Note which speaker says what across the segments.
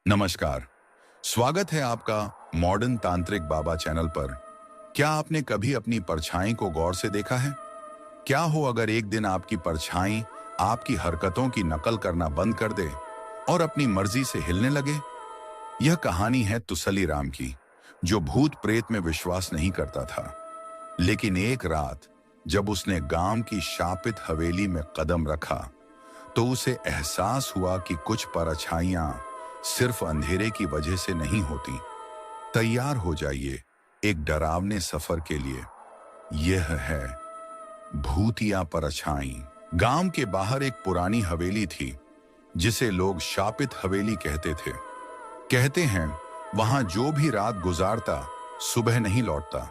Speaker 1: नमस्कार। स्वागत है आपका मॉडर्न तांत्रिक बाबा चैनल पर। क्या आपने कभी अपनी परछाई को गौर से देखा है? क्या हो अगर एक दिन आपकी परछाई आपकी हरकतों की नकल करना बंद कर दे और अपनी मर्जी से हिलने लगे? यह कहानी है तुसली राम की, जो भूत प्रेत में विश्वास नहीं करता था। लेकिन एक रात जब उसने गांव की शापित हवेली में कदम रखा, तो उसे एहसास हुआ कि कुछ परछाइयां सिर्फ अंधेरे की वजह से नहीं होती। तैयार हो जाइए एक डरावने सफर के लिए। यह है भूतिया परछाई। गांव के बाहर एक पुरानी हवेली थी, जिसे लोग शापित हवेली कहते थे। कहते हैं वहां जो भी रात गुजारता सुबह नहीं लौटता।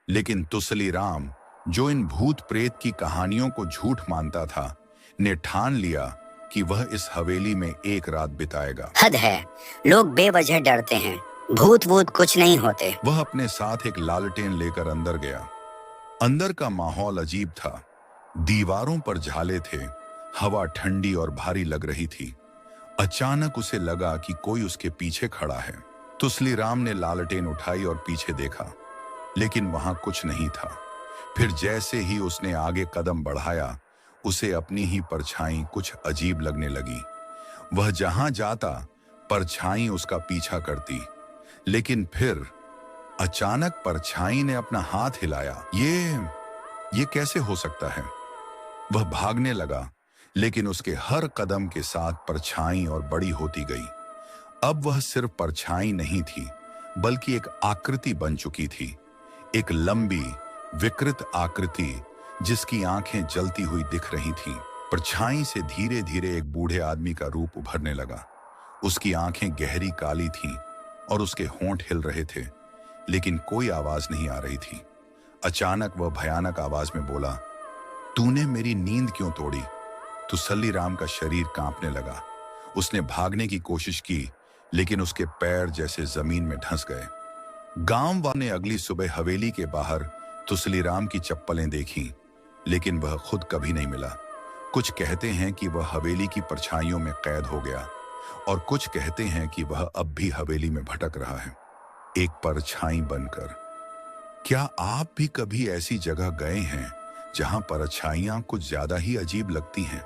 Speaker 1: लेकिन तुसली राम, जो इन भूत प्रेत की कहानियों को झूठ मानता था, ने ठान लिया कि वह इस हवेली में एक रात बिताएगा।
Speaker 2: हद है, लोग बेवजह डरते हैं। भूत वूत कुछ नहीं होते।
Speaker 1: वह अपने साथ एक लालटेन लेकर अंदर गया। अंदर का माहौल अजीब था। दीवारों पर झाले थे, हवा ठंडी और भारी लग रही थी। अचानक उसे लगा कि कोई उसके पीछे खड़ा है। तुसली राम ने लालटेन उठाई और पीछे देखा, लेकिन वहां कुछ नहीं था। फिर जैसे ही उसने आगे कदम बढ़ाया, उसे अपनी ही परछाई कुछ अजीब लगने लगी। वह जहां जाता, परछाई उसका पीछा करती। लेकिन फिर अचानक परछाई ने अपना हाथ हिलाया। ये कैसे हो सकता है? वह भागने लगा, लेकिन उसके हर कदम के साथ परछाई और बड़ी होती गई। अब वह सिर्फ परछाई नहीं थी, बल्कि एक आकृति बन चुकी थी। एक लंबी विकृत आकृति, जिसकी आंखें जलती हुई दिख रही थीं। परछाई से धीरे धीरे एक बूढ़े आदमी का रूप उभरने लगा। उसकी आंखें गहरी काली थीं और उसके होंठ हिल रहे थे, लेकिन कोई आवाज नहीं आ रही थी। अचानक वह भयानक आवाज में बोला, तूने मेरी नींद क्यों तोड़ी? तुसली राम का शरीर कांपने लगा। उसने भागने की कोशिश की, लेकिन उसके पैर जैसे जमीन में धंस गए। गांव वालों ने अगली सुबह हवेली के बाहर तुसली राम की चप्पलें देखीं, लेकिन वह खुद कभी नहीं मिला। कुछ कहते हैं कि वह हवेली की परछाइयों में कैद हो गया, और कुछ कहते हैं कि वह अब भी हवेली में भटक रहा है, एक परछाई बनकर। क्या आप भी कभी ऐसी जगह गए हैं जहां परछाइयां कुछ ज्यादा ही अजीब लगती हैं?